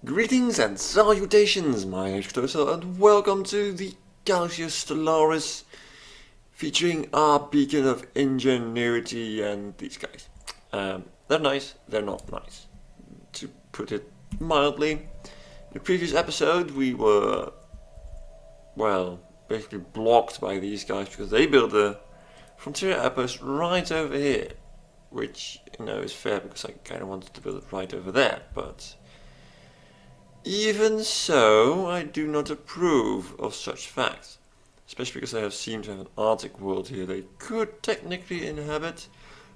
Greetings and salutations, my name is Kartosael, and welcome to the Galaxy of Stellaris, featuring our beacon of ingenuity and these guys. They're nice, they're not nice, to put it mildly. In the previous episode we were, well, basically blocked by these guys because they built a frontier outpost right over here, which, is fair because I kind of wanted to build it right over there, but even so, I do not approve of such facts, especially because they have seemed to have an Arctic world here they could technically inhabit,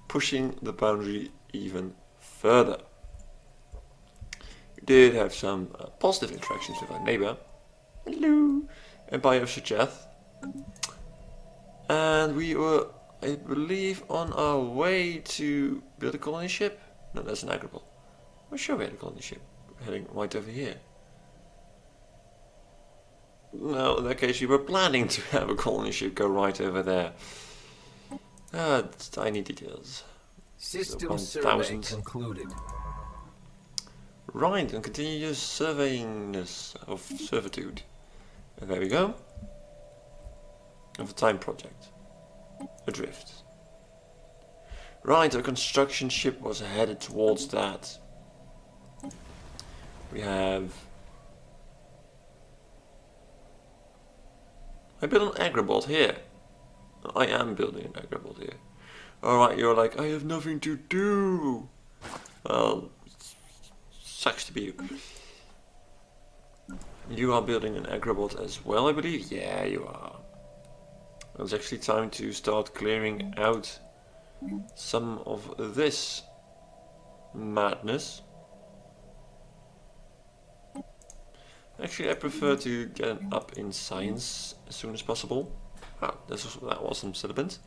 pushing the boundary even further. We did have some positive interactions with our neighbor, hello, Empire of Shacheth, and we were, I believe, on our way to build a colony ship. No, that's an agrable. We're sure we had a colony ship heading right over here. No, in that case we were planning to have a colony ship go right over there. Tiny details. System survey concluded. Right, and continue your surveyingness of servitude. And there we go. Of a time project. Adrift. Right, our construction ship was headed towards that. We have... I built an agribot here. I am building an agribot here. Alright, you're like, I have nothing to do. Well, sucks to be you. You are building an agribot as well, I believe? Yeah, you are. It's actually time to start clearing out some of this madness. Actually, I prefer to get an up in science as soon as possible. Wow, that was some sediment.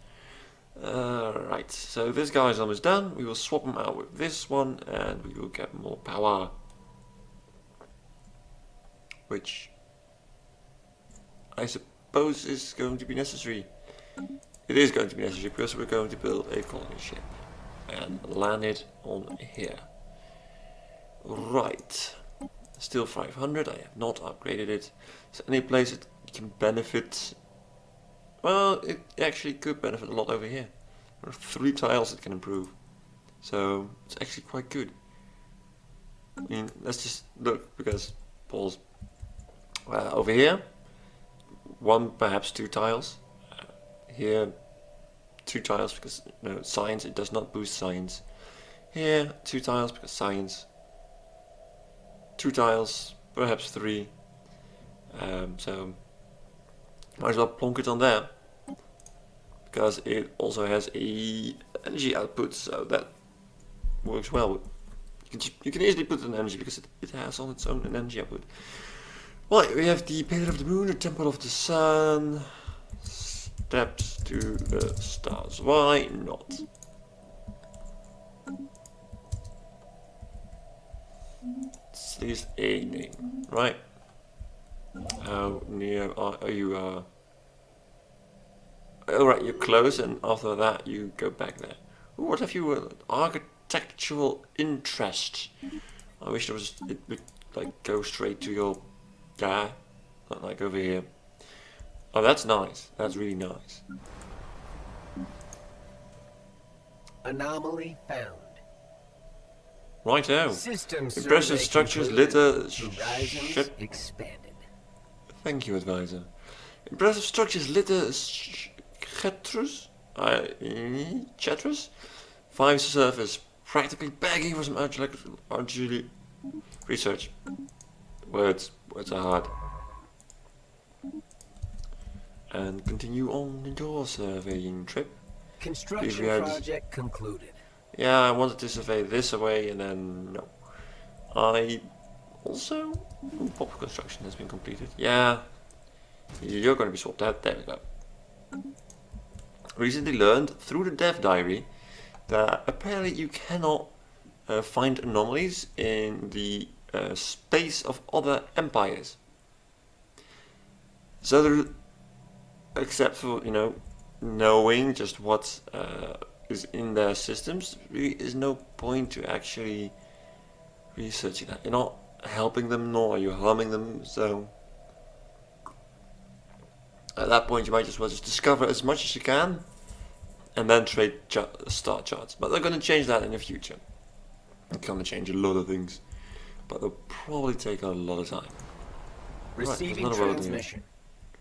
Right, so this guy is almost done. We will swap him out with this one and we will get more power. Which I suppose is going to be necessary. It is going to be necessary because we're going to build a colony ship and land it on here. Right. Still 500, I have not upgraded it. Is there any place it can benefit? Well, it actually could benefit a lot over here. There are 3 tiles it can improve. So, it's actually quite good. I mean, let's just look, because, pause. Over here, 1, perhaps 2 tiles. Here, 2 tiles, because, science, it does not boost science. Here, 2 tiles, because science. 2 tiles, perhaps 3. So might as well plonk it on there, because it also has a energy output, so that works well. You can easily put it in energy because it has on its own an energy output. Right, we have the Pillar of the Moon, the Temple of the Sun, steps to the stars. Why not? It's at least a name, right? How near are you? Alright, you're close, and after that you go back there. Ooh, what have you? Architectural interest. I wish it would like go straight to your guy, not like over here. Oh, that's nice. That's really nice. Anomaly found. Righto. Impressive structures litter ship. Expanded. Thank you, advisor. Impressive structures litter Chetrus? 5 surface. Practically begging for some archaeological research. Words are hard. And continue on your surveying trip. Construction project concluded. Yeah, I wanted to survey this away and then no. I also... pop construction has been completed. Yeah, you're going to be swapped out. There we go. Recently learned through the dev diary that apparently you cannot find anomalies in the space of other empires. So there, except for, knowing just what is in their systems, there really is no point to actually researching that. You're not helping them nor are you harming them, so at that point you might as well just discover as much as you can and then trade star charts. But they're going to change that in the future. They're going to change a lot of things, but they'll probably take a lot of time. Receiving transmission.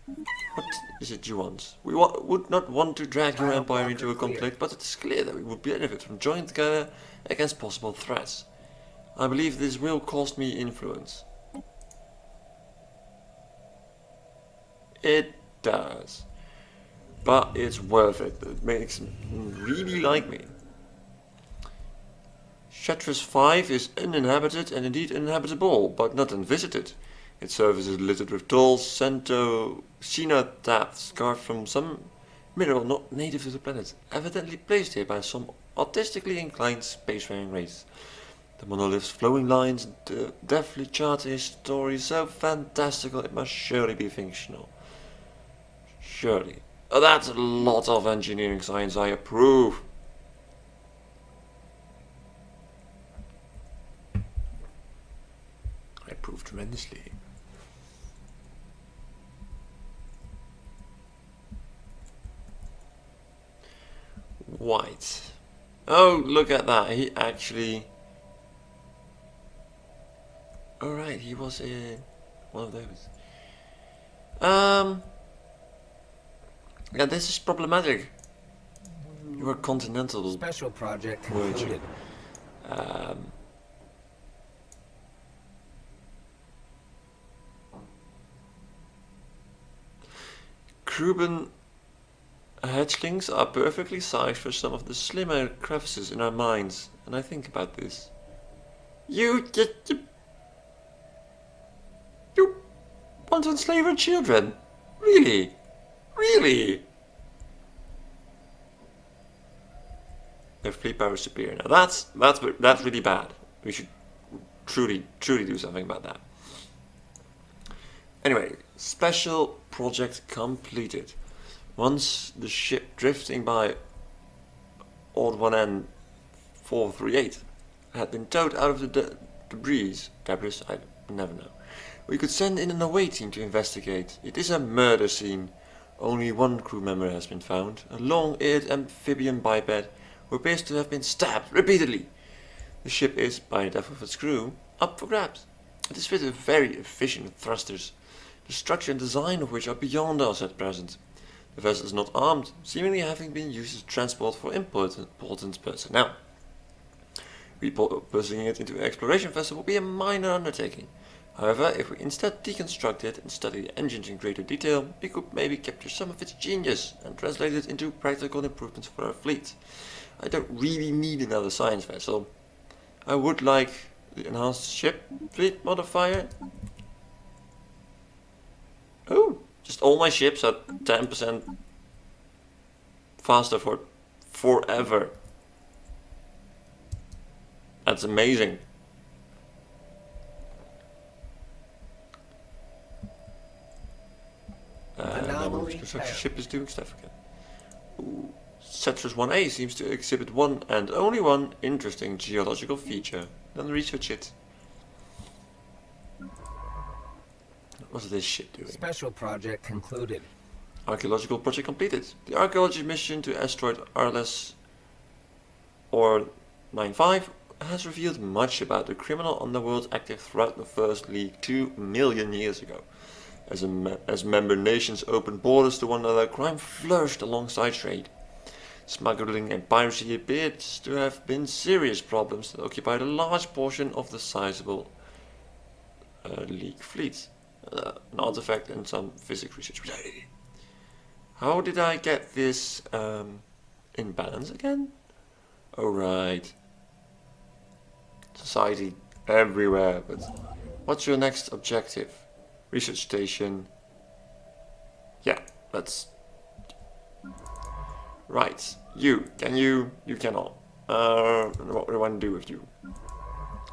What is it you want? We would not want to drag your empire into a conflict, but it is clear that we would benefit from joining together against possible threats. I believe this will cost me influence. It does. But it's worth it. It makes them really like me. Shatras 5 is uninhabited and indeed uninhabitable, but not unvisited. Its surface is littered with tall cenotaphs carved from some mineral not native to the planet, evidently placed here by some artistically inclined spacefaring race. The monolith's flowing lines deftly chart his story so fantastical it must surely be fictional. Surely. Oh, that's a lot of engineering science, I approve. I approve tremendously. White. Oh, look at that. He actually... Alright, he was in one of those. Yeah, this is problematic. You are continental. Special project concluded. Crwban hatchlings are perfectly sized for some of the slimmer crevices in our minds, and I think about this. You want to enslave our children? Really? Really? Their fleet power is superior. Now that's really bad. We should truly do something about that. Anyway, special project completed. Once the ship drifting by Odd 1N 438 had been towed out of the debris, I never know, we could send in an away team to investigate. It is a murder scene. Only one crew member has been found, a long-eared amphibian biped who appears to have been stabbed repeatedly. The ship is, by the death of its crew, up for grabs. It is fitted with very efficient thrusters, the structure and design of which are beyond us at present. The vessel is not armed, seemingly having been used as transport for important personnel. Repurposing it into an exploration vessel will be a minor undertaking. However, if we instead deconstruct it and study the engines in greater detail, we could maybe capture some of its genius and translate it into practical improvements for our fleet. I don't really need another science vessel. I would like the enhanced ship fleet modifier. Oh, just all my ships are 10% faster for forever. That's amazing. Construction ship is doing stuff again. Ooh. Shatras 1A seems to exhibit one and only one interesting geological feature. Then research it. What's this ship doing? Special project concluded. Archaeological project completed. The archaeology mission to asteroid Arles or 95 has revealed much about the criminal underworld active throughout the First League 2 million years ago. As member nations opened borders to one another, crime flourished alongside trade. Smuggling and piracy appears to have been serious problems that occupied a large portion of the sizable League fleet. An artifact and some physics research. How did I get this in balance again? Alright. Society everywhere, but what's your next objective? Research station. Yeah, let's... Right, you cannot. What do I want to do with you?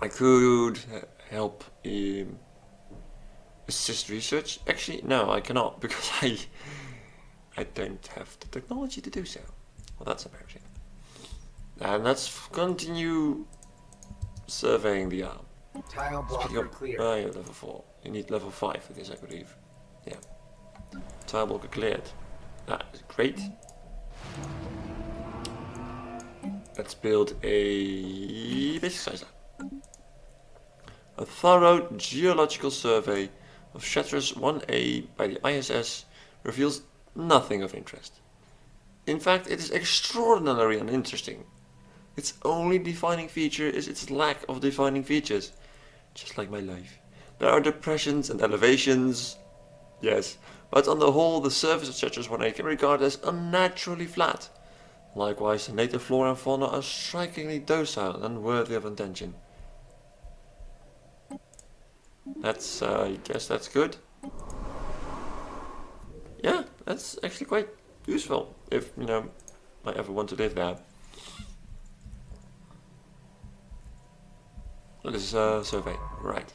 I could help assist research. Actually, no, I cannot, because I don't have the technology to do so. Well, that's embarrassing. And let's continue surveying the arm. Tile blocker cleared. Oh, yeah, level 4. You need level 5 for this, I believe. Yeah. Tile blocker cleared. That is great. Let's build a basic size lab. A thorough geological survey of Stellaris 1A by the ISS reveals nothing of interest. In fact, it is extraordinarily uninteresting. Its only defining feature is its lack of defining features. Just like my life. There are depressions and elevations, yes, but on the whole the surface of Stellaris 1A can be regarded as unnaturally flat. Likewise, the native flora and fauna are strikingly docile and worthy of attention. That's, I guess that's good. Yeah, that's actually quite useful if, you know, I ever want to live there. This is a survey, right.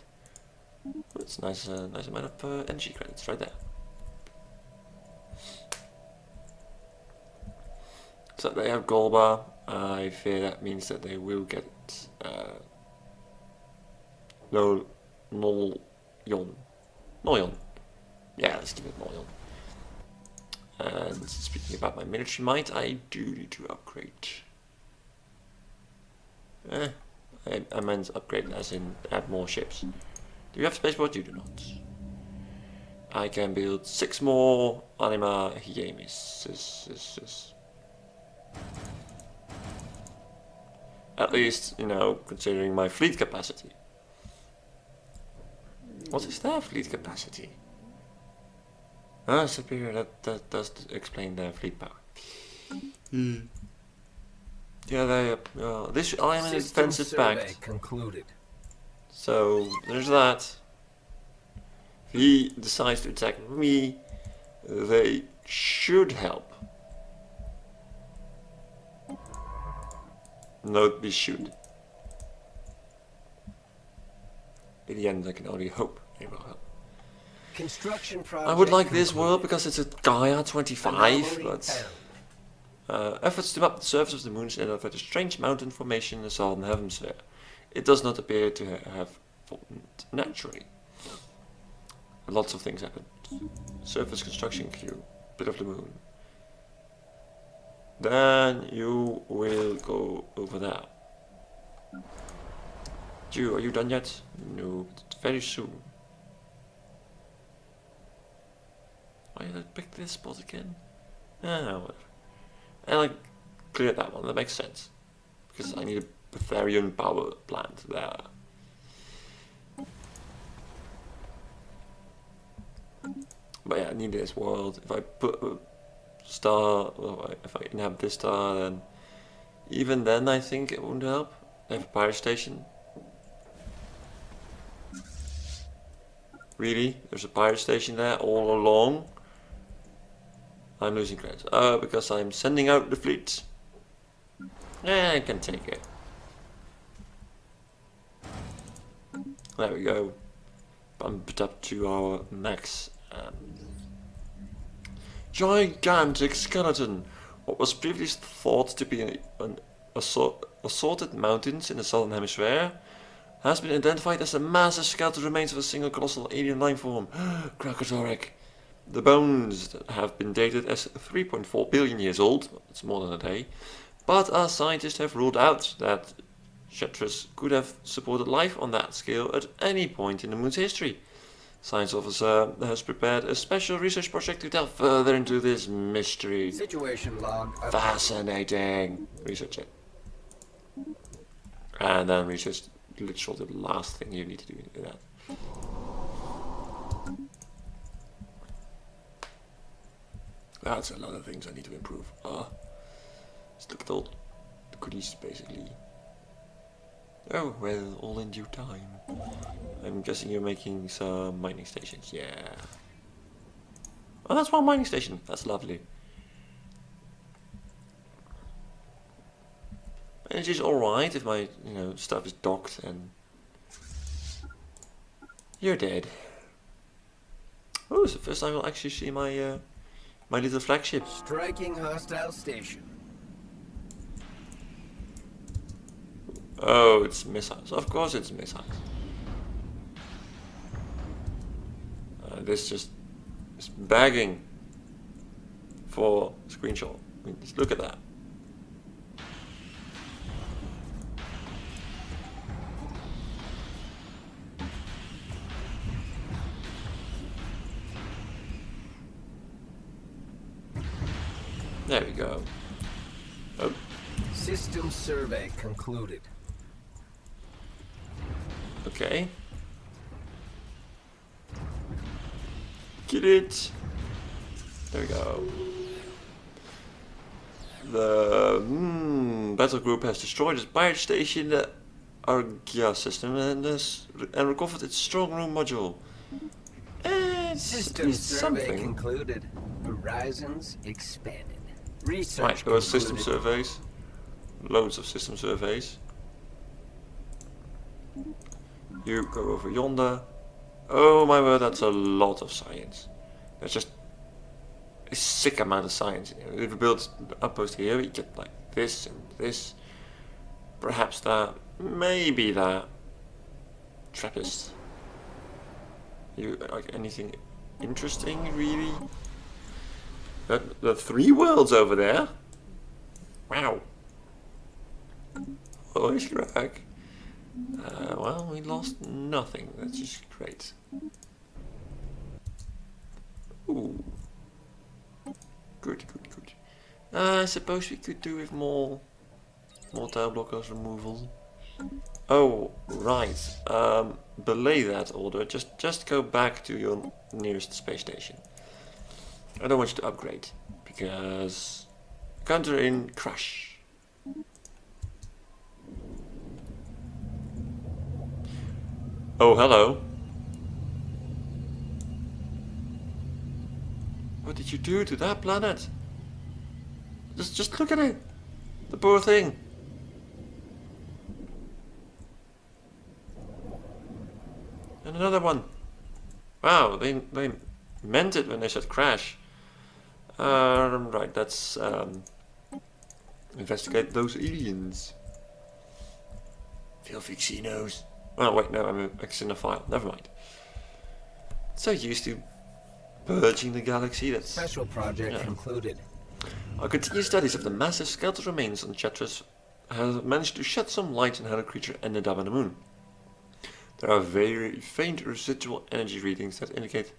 That's nice, nice amount of energy credits right there. So they have gold bar. I fear that means that they will get Nolyon. Yeah, let's give it Nolyon. And speaking about my military might, I do need to upgrade. I meant upgrade as in add more ships. Do you have spaceport? You do not. I can build 6 more Anima Hiemis. At least, you know, considering my fleet capacity. What is their fleet capacity? Ah, superior, that does explain their fleet power. Yeah, they, this island is defensive pact. Concluded. So, there's that. If he decides to attack me, they should help. Note be should. In the end, I can only hope they will help. Construction project I would like this concluded. world because it's a Gaia 25, Anomaly but found. efforts to map the surface of the moon identified a strange mountain formation in the southern hemisphere. It does not appear to have formed naturally. Lots of things happen. Surface construction queue, bit of the moon. Then you will go over there. Jew, are you done yet? No, but very soon. Why did I pick this spot again? Ah, whatever. And I cleared that one, that makes sense. Because I need a Betharian power plant there. But yeah, I need this world. If I put a star, well, if I inhabit this star, then even then I think it won't help. I have a pirate station. Really? There's a pirate station there all along? I'm losing credits. Because I'm sending out the fleet. Yeah, I can take it. There we go. Bump it up to our max. Gigantic skeleton. What was previously thought to be assorted mountains in the southern hemisphere has been identified as the massive skeletal remains of a single colossal alien life form. Kartosael. The bones have been dated as 3.4 billion years old. It's more than a day. But our scientists have ruled out that Stellaris could have supported life on that scale at any point in the moon's history. Science officer has prepared a special research project to delve further into this mystery. Situation log. Fascinating. Research it. And then research literally the last thing you need to do in that. That's a lot of things I need to improve. Just look at all the goodies basically. Oh well, all in due time. I'm guessing you're making some mining stations, yeah. Oh, that's one mining station. That's lovely. Energy's alright if my, stuff is docked and... You're dead. Oh, it's the first time I'll actually see my, my little flagship. Striking hostile station. Oh, it's missiles. Of course it's missiles. And this just is begging for a screenshot. I mean, just look at that. There we go. Oh. System survey concluded. Okay. Get it. There we go. The battle group has destroyed its pirate station, the Argia system, and recovered its strong room module. System It's survey something. concluded. Horizons expanded. Research Right, there were system concluded. surveys. Loads of system surveys. You go over yonder. Oh my word, that's a lot of science. That's just a sick amount of science. If you build an outpost here, you get like this and this. Perhaps that. Maybe that. Trappist. You like anything interesting, really? The 3 worlds over there? Wow. Holy crack. Well, we lost nothing. That's just great. Ooh. Good. I suppose we could do with more tile blockers removal. Oh, right. Belay that order. Just go back to your nearest space station. I don't want you to upgrade because counter in crash. Oh, hello. What did you do to that planet? Just look at it. The poor thing. And another one. Wow, they meant it when they said crash. Right, let's investigate those aliens. Filthy xenos. Oh wait, no, I'm a xenophile. Never mind. So used to purging the galaxy. That's Special project concluded. our continued studies of the massive skeletal remains on Chetras has managed to shed some light on how the creature ended up on the moon. There are very faint residual energy readings that indicate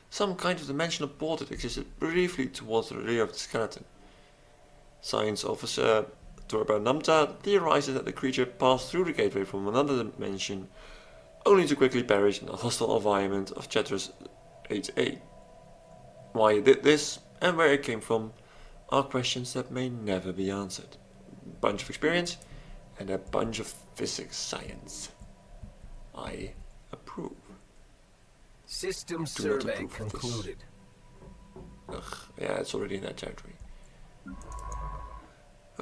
some kind of dimensional port that existed briefly towards the rear of the skeleton. Science officer Crwban Namta theorizes that the creature passed through the gateway from another dimension, only to quickly perish in the hostile environment of Chetras 8A. Why it did this, and where it came from, are questions that may never be answered. A bunch of experience, and a bunch of physics science. I approve. System Do not survey approve of this. concluded. Ugh, yeah, it's already in that territory.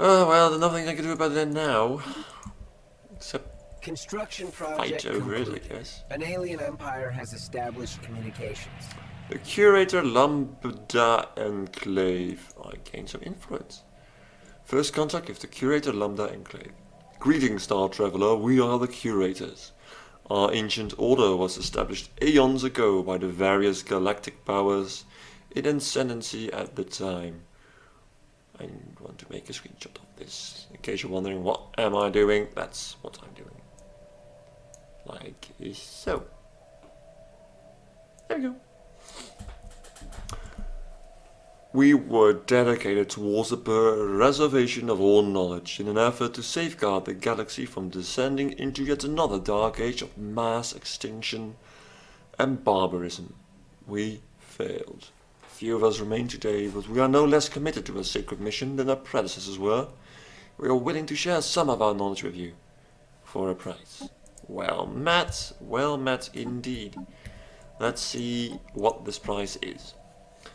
Oh, well, there's nothing I can do about it now. Except Construction fight project over it, I concluded. guess. An alien empire has established communications. The Curator Lambda Enclave. I gained some influence. First contact with the Curator Lambda Enclave. Greetings, Star Traveler. We are the Curators. Our ancient order was established aeons ago by the various galactic powers in ascendancy at the time. I want to make a screenshot of this. In case you're wondering what am I doing, that's what I'm doing. Like so. There we go. We were dedicated towards the preservation of all knowledge in an effort to safeguard the galaxy from descending into yet another dark age of mass extinction and barbarism. We failed. Few of us remain today, but we are no less committed to a sacred mission than our predecessors were. We are willing to share some of our knowledge with you, for a price. Well met indeed. Let's see what this price is.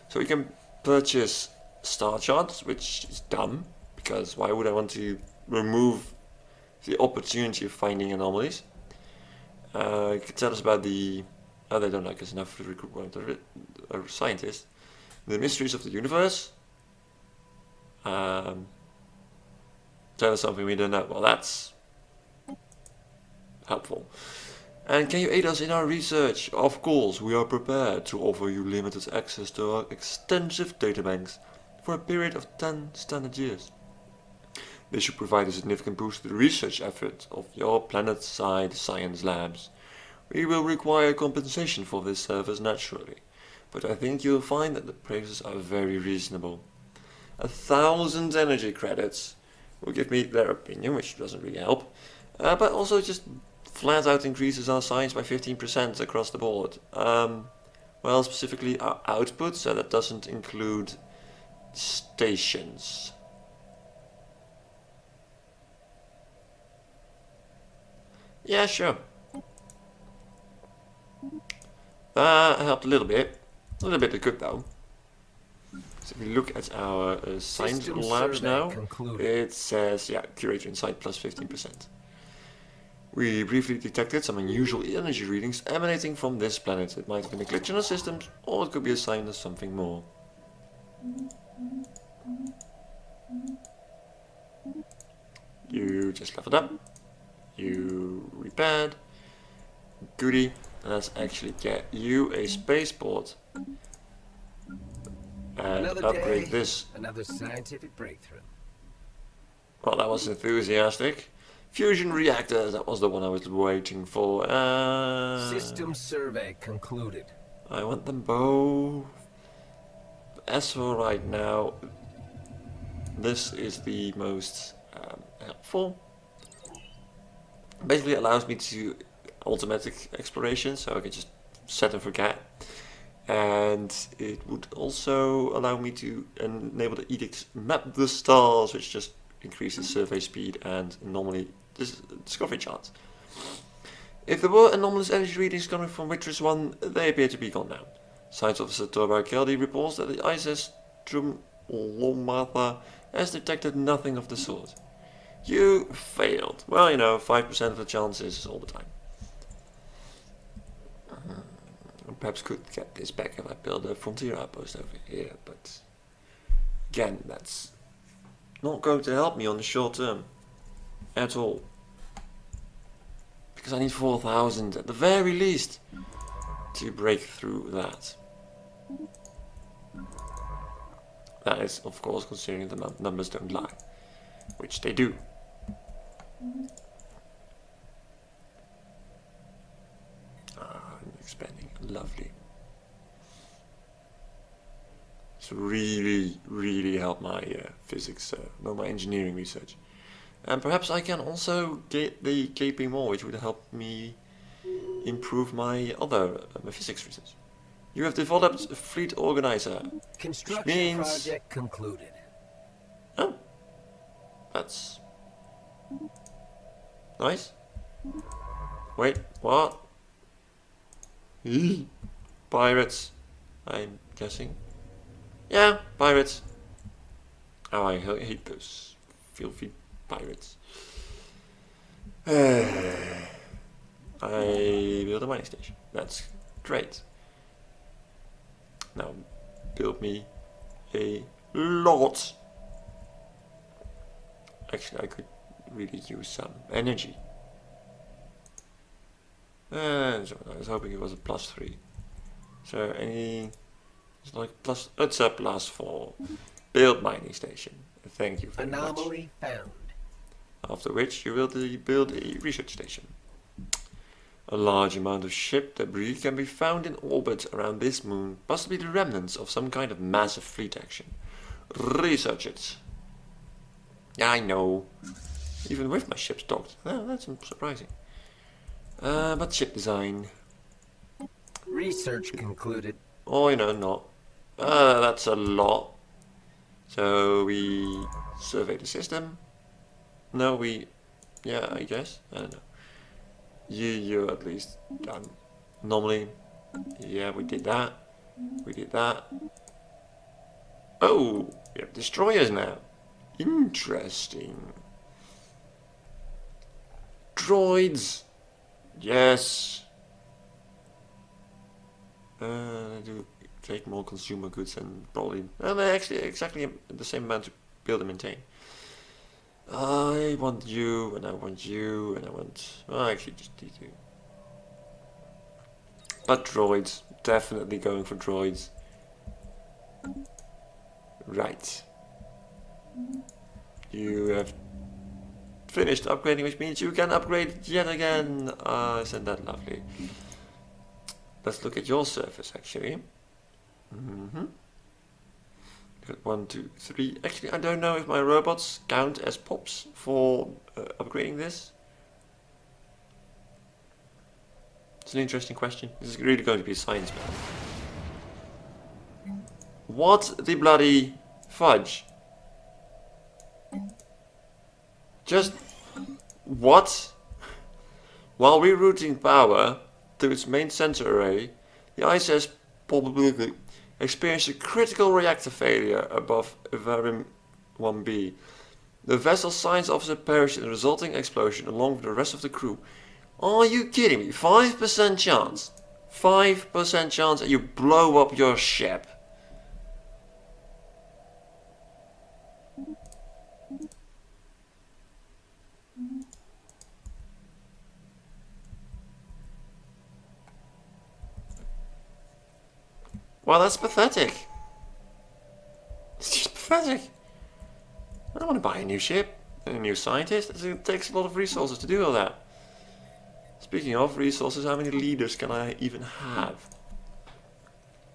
So we can purchase star charts, which is dumb, because why would I want to remove the opportunity of finding anomalies? You could tell us about the... Oh, they don't like us enough to recruit one of a scientist. The mysteries of the universe. Tell us something we don't know. Well, that's helpful. And can you aid us in our research? Of course, we are prepared to offer you limited access to our extensive databanks for a period of 10 standard years. This should provide a significant boost to the research effort of your planet-side science labs. We will require compensation for this service naturally, but I think you'll find that the prices are very reasonable. 1,000 energy credits will give me their opinion, which doesn't really help, but also just flat out increases our science by 15% across the board. Well, specifically our output, so that doesn't include stations. Yeah, sure. That helped a little bit. A little bit of good though. So if we look at our science System labs survey now, concluded. it says, yeah, curator insight plus 15%. We briefly detected some unusual energy readings emanating from this planet. It might have been a glitch in our systems, or it could be a sign of something more. You just leveled up. You repaired. Goody. Let's actually get you a spaceport. And Another upgrade day, this. another scientific breakthrough. Well, that was enthusiastic. Fusion reactors, that was the one I was waiting for. System survey concluded. I want them both. As for right now, this is the most helpful. Basically, it allows me to automatic exploration, so I can just set and forget. And it would also allow me to enable the edict map the stars, which just increases survey speed and normally discovery chance. If there were anomalous energy readings coming from Wittress 1, they appear to be gone now. Science Officer Torbar Keldy reports that the ISS Trumlomatha has detected nothing of the sort. You failed. Well, you know, 5% of the chances all the time. Perhaps could get this back if I build a frontier outpost over here, but again, that's not going to help me on the short term at all. Because I need 4,000 at the very least to break through that. That is, of course, considering the numbers don't lie, which they do. I'm expanding. Lovely. It's really, really helped my physics, no, my engineering research. And perhaps I can also get the KP more, which would help me improve my other my physics research. You have developed a fleet organizer. Construction means... project concluded. Oh, that's nice. Wait, what? Pirates, I'm guessing. Yeah, pirates. Oh, I hate those filthy pirates. I built a mining station. That's great. Now build me a lot. Actually, I could really use some energy. So I was hoping it was a +3. So any, it's like plus, it's a +4. Build mining station. Thank you very much. Anomaly found. After which you will build a research station. A large amount of ship debris can be found in orbit around this moon, possibly the remnants of some kind of massive fleet action. Research it. Yeah, I know. Even with my ships docked. Well, that's surprising. But ship design. Research concluded. Oh, you know, not. That's a lot. So we survey the system. No, yeah, I guess. I don't know. You're at least done. Normally, yeah, we did that. We did that. Oh, we have destroyers now. Interesting. Droids. Yes. Do take more consumer goods and probably, they're actually exactly the same amount to build and maintain. I want you, and I want you, and I want, well, actually just these two. But droids, definitely going for droids. Right. You have finished upgrading, which means you can upgrade yet again. Isn't that lovely? Let's look at your surface, actually. Got 1, 2, 3. Actually, I don't know if my robots count as pops for upgrading this. It's an interesting question. This is really going to be a science man. What the bloody fudge? Just what? While rerouting power to its main sensor array, the ISS probably experienced a critical reactor failure above Avarim 1B. The vessel's science officer perished in the resulting explosion along with the rest of the crew. Are you kidding me? 5% chance? 5% chance that you blow up your ship? Well, that's pathetic. It's just pathetic. I don't want to buy a new ship and a new scientist. It takes a lot of resources to do all that. Speaking of resources, how many leaders can I even have?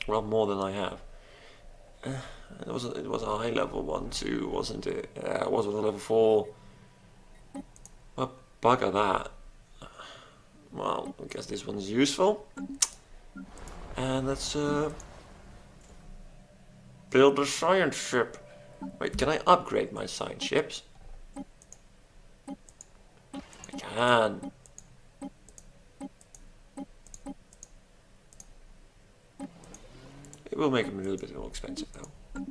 Well, more than I have. It was a high level one too, wasn't it? Yeah, it was a level 4. Well, bugger that. Well, I guess this one's useful. And let's build a science ship. Wait, can I upgrade my science ships? I can. It will make them a little bit more expensive though.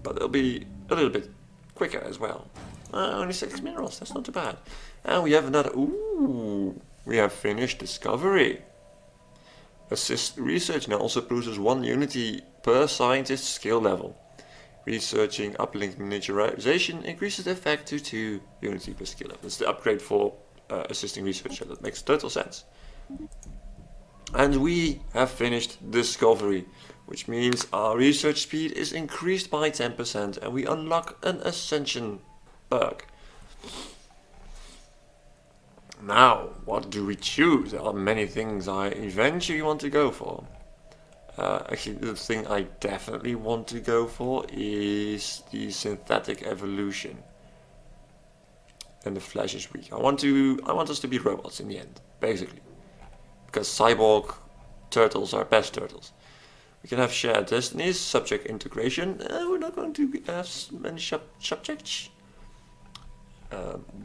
But they'll be a little bit quicker as well. Only 6 minerals, that's not too bad. And we have another, ooh, we have finished discovery. Assist research now also produces 1 unity per scientist skill level. Researching uplink miniaturization increases the effect to 2 unity per skill level. It's the upgrade for assisting research, so that makes total sense. And we have finished discovery, which means our research speed is increased by 10% and we unlock an ascension perk. Now, what do we choose? There are many things I eventually want to go for. Actually, the thing I definitely want to go for is the synthetic evolution. And the flesh is weak. I want us to be robots in the end, basically. Because cyborg turtles are best turtles. We can have shared destinies, subject integration. We're not going to have many subjects.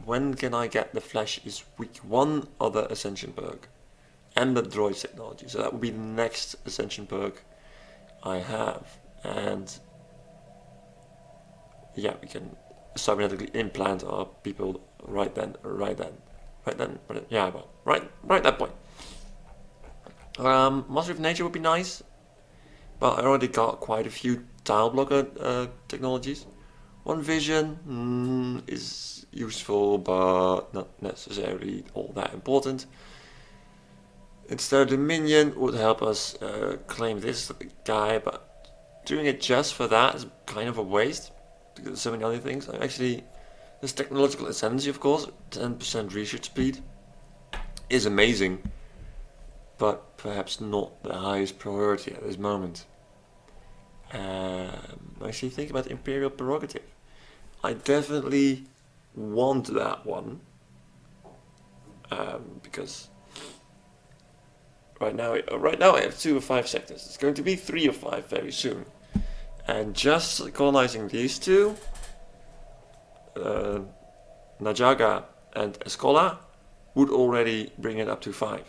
When can I get the flesh is weak? 1 other ascension perk. And the droid technology. So that would be the next ascension perk I have. And yeah, we can cybernetically implant our people right then. Yeah, well, right at that point. Mastery of Nature would be nice, but I already got quite a few tile blocker technologies. 1 Vision is useful, but not necessarily all that important. Instead, Dominion would help us claim this guy, but doing it just for that is kind of a waste, because there's so many other things. Actually, this technological ascendancy, of course, 10% research speed is amazing, but perhaps not the highest priority at this moment. Actually, think about Imperial Prerogative. I definitely want that one, because right now I have 2 of 5 sectors. It's going to be 3 of 5 very soon, and just colonizing these 2, Najaga and Escola, would already bring it up to 5.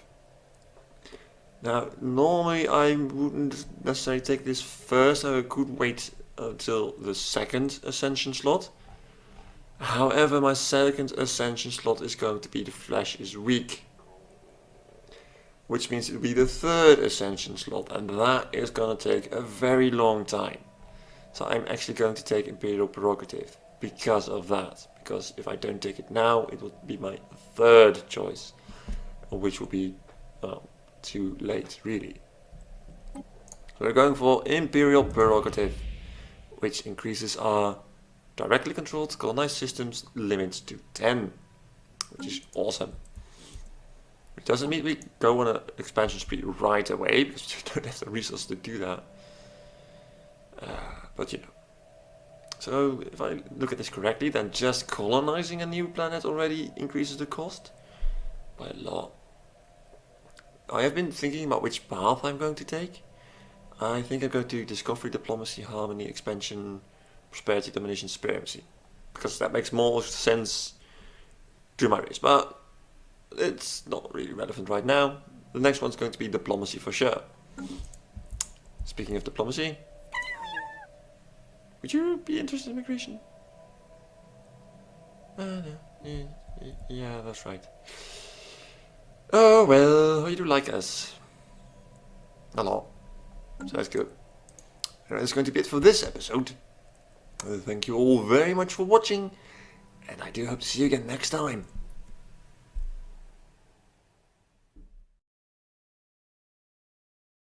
Now, normally I wouldn't necessarily take this first. I could wait until the 2nd ascension slot. However, my 2nd ascension slot is going to be the flesh is weak, which means it will be the 3rd ascension slot, and that is going to take a very long time. So I'm actually going to take Imperial Prerogative because of that. Because if I don't take it now, it will be my 3rd choice, which will be too late, really. So we're going for Imperial Prerogative, which increases our directly controlled colonized systems limits to 10, which is awesome. It doesn't mean we go on an expansion spree right away, because we don't have the resources to do that. But you know. So if I look at this correctly, then just colonizing a new planet already increases the cost by a lot. I have been thinking about which path I'm going to take. I think I'm going to Discovery, Diplomacy, Harmony, Expansion, Prosperity, Domination, Supremacy. Because that makes more sense to my race. But it's not really relevant right now. The next one's going to be Diplomacy for sure. Speaking of diplomacy, would you be interested in immigration? No. Yeah, that's right. Oh well, you do like us. A lot. So that's good. And that's going to be it for this episode. Thank you all very much for watching, and I do hope to see you again next time.